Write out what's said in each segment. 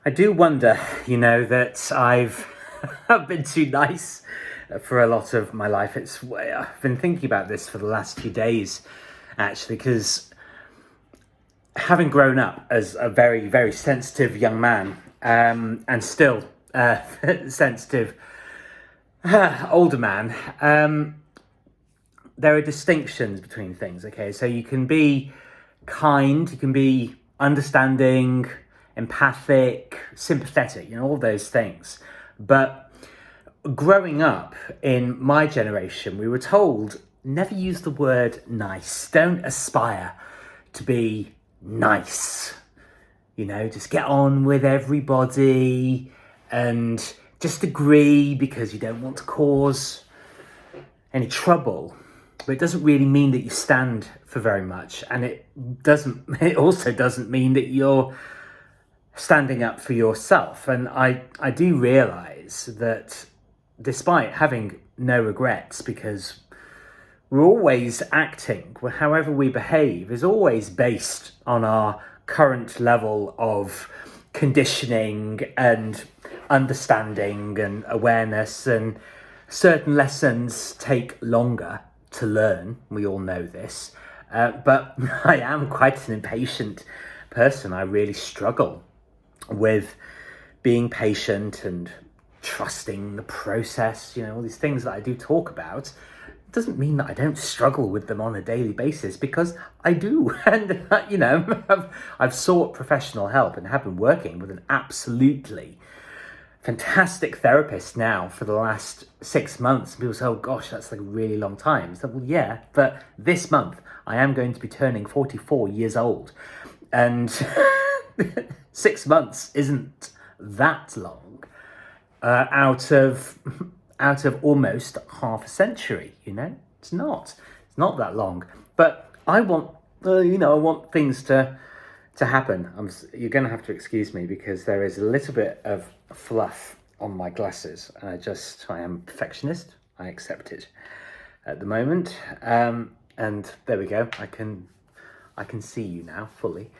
I do wonder, that I've been too nice for a lot of my life. I've been thinking about this for the last few days, actually, because having grown up as a very, very sensitive young man, and still sensitive older man, there are distinctions between things, okay? So you can be kind, you can be understanding, empathic, sympathetic, all those things. But growing up in my generation, we were told, never use the word nice. Don't aspire to be nice. Just get on with everybody and just agree because you don't want to cause any trouble. But it doesn't really mean that you stand for very much. And it also doesn't mean that you're standing up for yourself. And I do realise that despite having no regrets, because we're always acting, however we behave is always based on our current level of conditioning and understanding and awareness, and certain lessons take longer to learn. We all know this. But I am quite an impatient person. I really struggle with being patient and trusting the process, all these things that I do talk about. It doesn't mean that I don't struggle with them on a daily basis, because I do. And, I've sought professional help and have been working with an absolutely fantastic therapist now for the last 6 months. People say, oh gosh, that's like a really long time. So, well, yeah, but this month I am going to be turning 44 years old. And 6 months isn't that long out of almost half a century. It's not that long. But I want I want things to happen. You're going to have to excuse me because there is a little bit of fluff on my glasses. I am a perfectionist. I accept it at the moment. And there we go. I can see you now fully.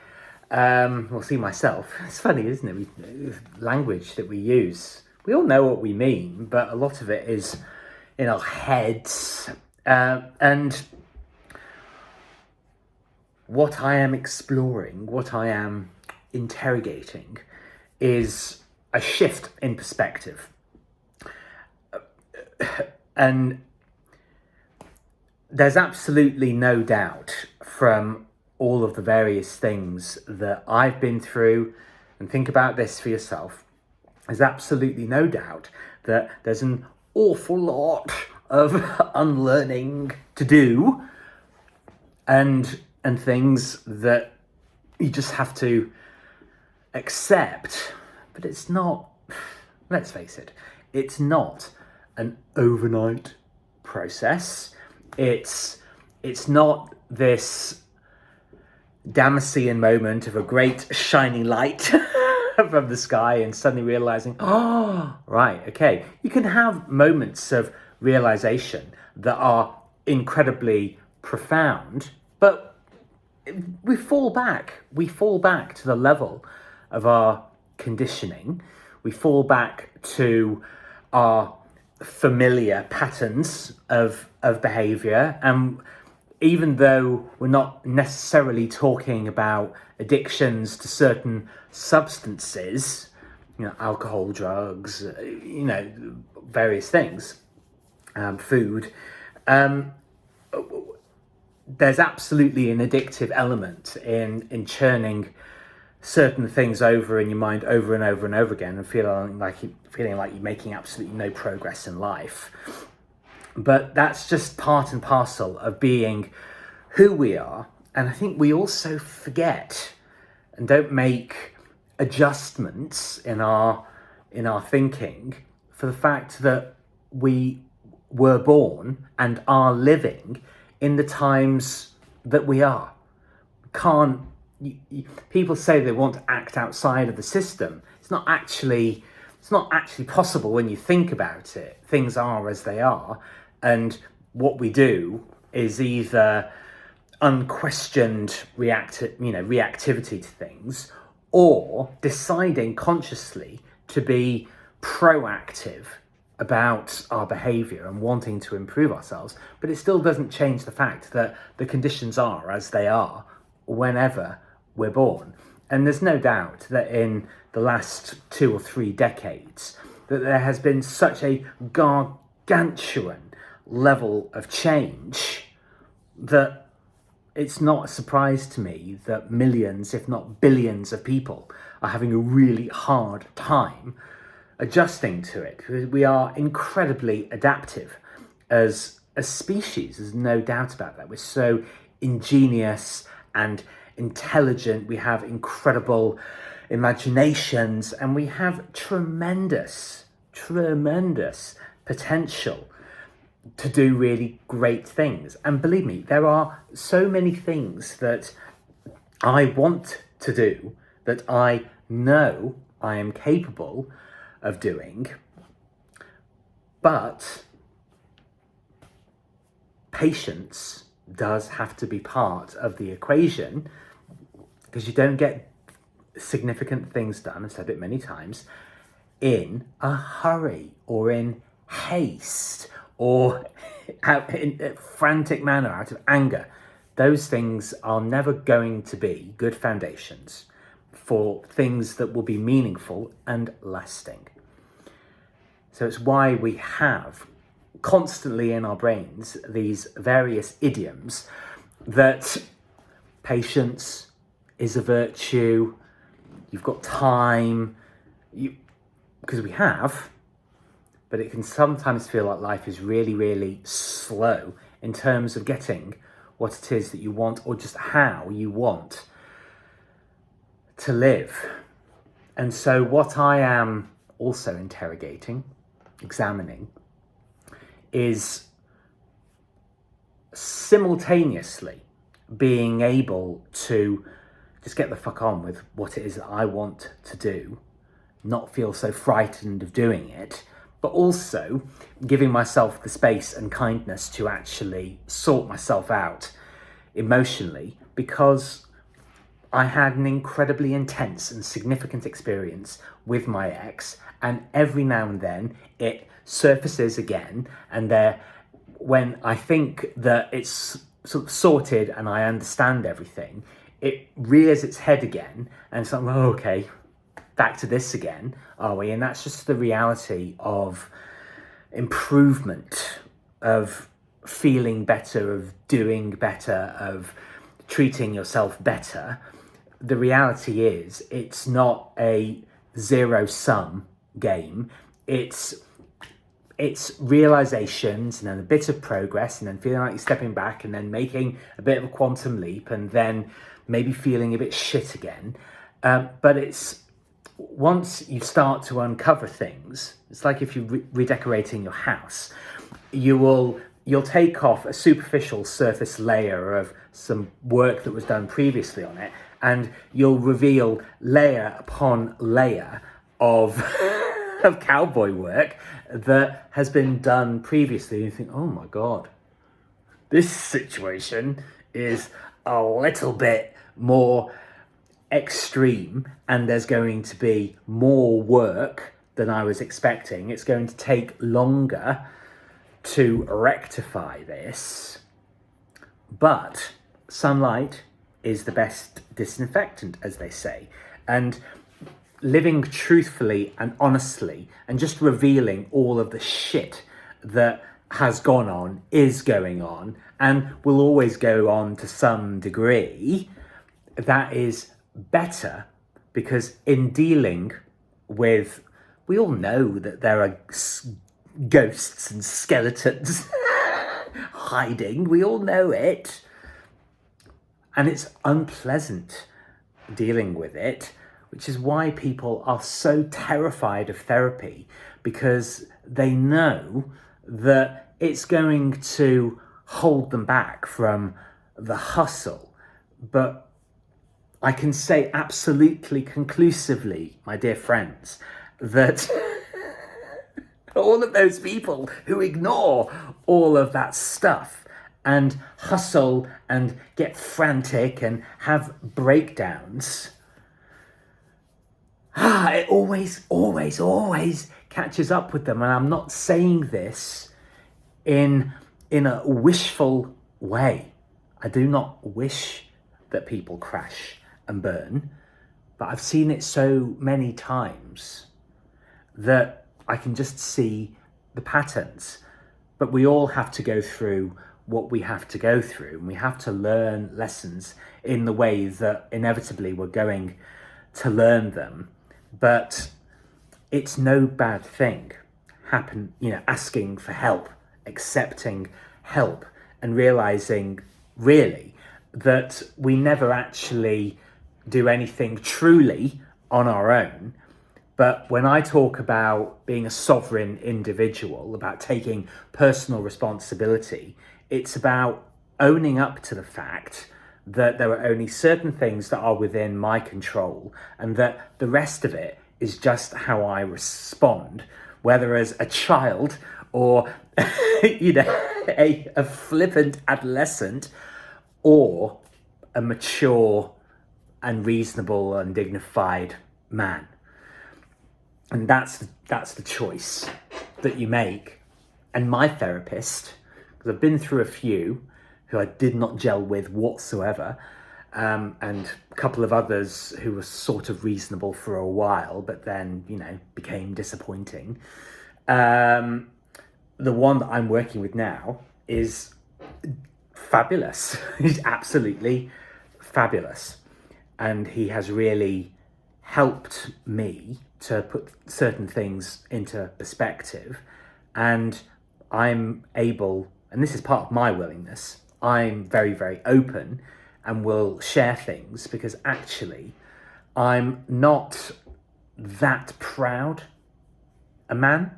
Well, see myself. It's funny, isn't it? Language that we use, we all know what we mean, but a lot of it is in our heads. And what I am exploring, what I am interrogating, is a shift in perspective. And there's absolutely no doubt from all of the various things that I've been through, and think about this for yourself, there's absolutely no doubt that there's an awful lot of unlearning to do, and things that you just have to accept. But it's not, let's face it, it's not an overnight process. It's not this Damascene moment of a great shining light from the sky and suddenly realizing, oh, right, okay. You can have moments of realization that are incredibly profound, but we fall back to the level of our conditioning. We fall back to our familiar patterns of behavior. And even though we're not necessarily talking about addictions to certain substances, alcohol, drugs, various things, food, there's absolutely an addictive element in churning certain things over in your mind over and over and over again, and feeling like you're making absolutely no progress in life. But that's just part and parcel of being who we are. And I think we also forget and don't make adjustments in our thinking for the fact that we were born and are living in the times that we are. People say they want to act outside of the system. It's not actually possible when you think about it. Things are as they are, and what we do is either unquestioned reactivity to things, or deciding consciously to be proactive about our behavior and wanting to improve ourselves. But it still doesn't change the fact that the conditions are as they are whenever we're born. And there's no doubt that in the last 2 or 3 decades that there has been such a gargantuan level of change that it's not a surprise to me that millions, if not billions of people are having a really hard time adjusting to it. We are incredibly adaptive as a species, there's no doubt about that. We're so ingenious and intelligent, we have incredible imaginations, and we have tremendous potential to do really great things. And believe me, there are so many things that I want to do, that I know I am capable of doing, but patience does have to be part of the equation, because you don't get significant things done, I've said it many times, in a hurry or in haste or in a frantic manner out of anger. Those things are never going to be good foundations for things that will be meaningful and lasting. So it's why we have constantly in our brains these various idioms that patience is a virtue, you've got time, because we have, but it can sometimes feel like life is really slow in terms of getting what it is that you want, or just how you want to live. And so what I am also examining, is simultaneously being able to just get the fuck on with what it is that I want to do, not feel so frightened of doing it, but also giving myself the space and kindness to actually sort myself out emotionally, because I had an incredibly intense and significant experience with my ex, and every now and then it surfaces again, and when I think that it's sort of sorted and I understand everything, it rears its head again, and it's like, oh, okay, back to this again, are we? And that's just the reality of improvement, of feeling better, of doing better, of treating yourself better. The reality is, it's not a zero-sum game. It's realizations, and then a bit of progress, and then feeling like you're stepping back, and then making a bit of a quantum leap, and then maybe feeling a bit shit again. But it's once you start to uncover things, it's like if you're redecorating your house, you'll take off a superficial surface layer of some work that was done previously on it, and you'll reveal layer upon layer of of cowboy work that has been done previously. You think, oh my God, this situation is a little bit more extreme, and there's going to be more work than I was expecting. It's going to take longer to rectify this, but sunlight is the best disinfectant, as they say. And living truthfully and honestly, and just revealing all of the shit that has gone on, is going on, and will always go on to some degree, that is better, because in dealing with, we all know that there are ghosts and skeletons hiding, we all know it, and it's unpleasant dealing with it, which is why people are so terrified of therapy, because they know that it's going to hold them back from the hustle. But I can say absolutely conclusively, my dear friends, that all of those people who ignore all of that stuff and hustle and get frantic and have breakdowns, But it always catches up with them. And I'm not saying this in a wishful way. I do not wish that people crash and burn, but I've seen it so many times that I can just see the patterns. But we all have to go through what we have to go through, and we have to learn lessons in the way that inevitably we're going to learn them. But it's no bad thing asking for help, accepting help, and realizing really that we never actually do anything truly on our own. But when I talk about being a sovereign individual, about taking personal responsibility, it's about owning up to the fact that there are only certain things that are within my control, and that the rest of it is just how I respond, whether as a child or a flippant adolescent, or a mature and reasonable and dignified man. And that's the choice that you make. And my therapist, because I've been through a few who I did not gel with whatsoever, and a couple of others who were sort of reasonable for a while, but then, became disappointing. The one that I'm working with now is fabulous. He's absolutely fabulous. And he has really helped me to put certain things into perspective. And I'm able, and this is part of my willingness, I'm very, very open and will share things, because actually I'm not that proud a man.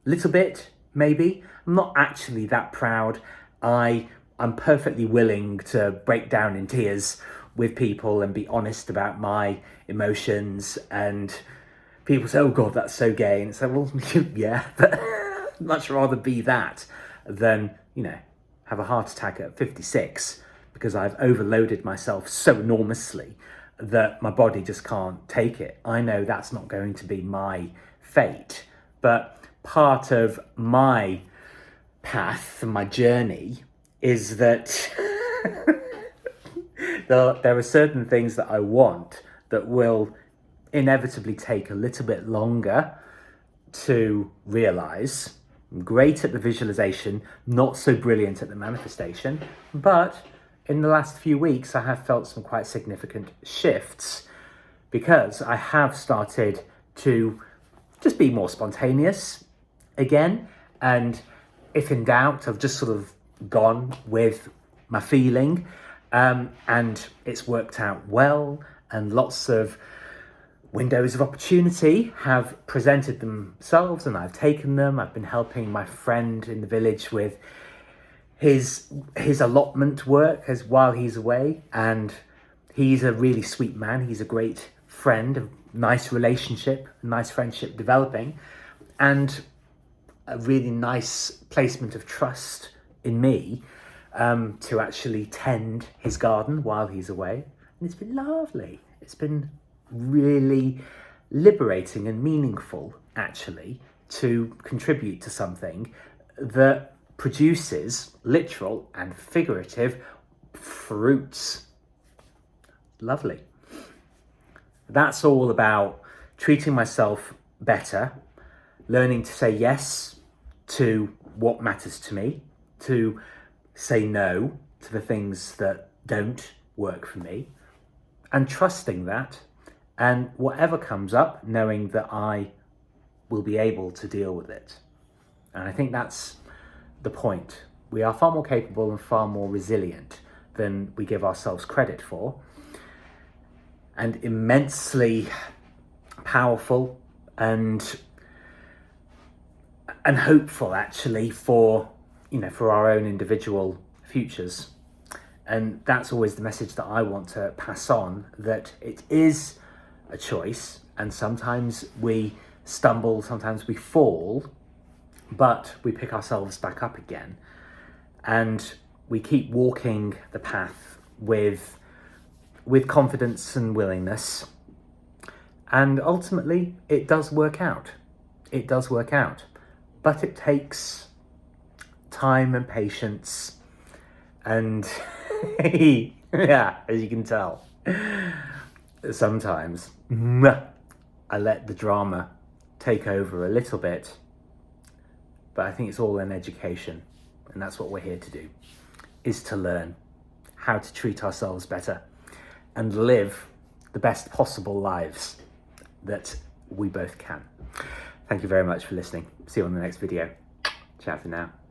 Little bit, maybe. I'm not actually that proud. I'm perfectly willing to break down in tears with people and be honest about my emotions, and people say, oh God, that's so gay. And it's like, well, yeah, but I'd much rather be that than, have a heart attack at 56 because I've overloaded myself so enormously that my body just can't take it. I know that's not going to be my fate, but part of my path and my journey is that there are certain things that I want that will inevitably take a little bit longer to realize. I'm great at the visualization, not so brilliant at the manifestation, but in the last few weeks I have felt some quite significant shifts, because I have started to just be more spontaneous again, and if in doubt, I've just sort of gone with my feeling, and it's worked out well, and lots of windows of opportunity have presented themselves and I've taken them. I've been helping my friend in the village with his allotment work while he's away, and he's a really sweet man. He's a great friend, a nice relationship, a nice friendship developing, and a really nice placement of trust in me to actually tend his garden while he's away. And it's been lovely. It's been really liberating and meaningful, actually, to contribute to something that produces literal and figurative fruits. Lovely. That's all about treating myself better, learning to say yes to what matters to me, to say no to the things that don't work for me, and trusting that, and whatever comes up, knowing that I will be able to deal with it. And I think that's the point. We are far more capable and far more resilient than we give ourselves credit for, and immensely powerful and hopeful, actually, for our own individual futures. And that's always the message that I want to pass on, that it is a choice, and sometimes we stumble, sometimes we fall, but we pick ourselves back up again, and we keep walking the path with confidence and willingness, And ultimately, it does work out. It does work out. But it takes time and patience. And yeah, as you can tell, sometimes I let the drama take over a little bit. But I think it's all in education. And that's what we're here to do, is to learn how to treat ourselves better and live the best possible lives that we both can. Thank you very much for listening. See you on the next video. Ciao for now.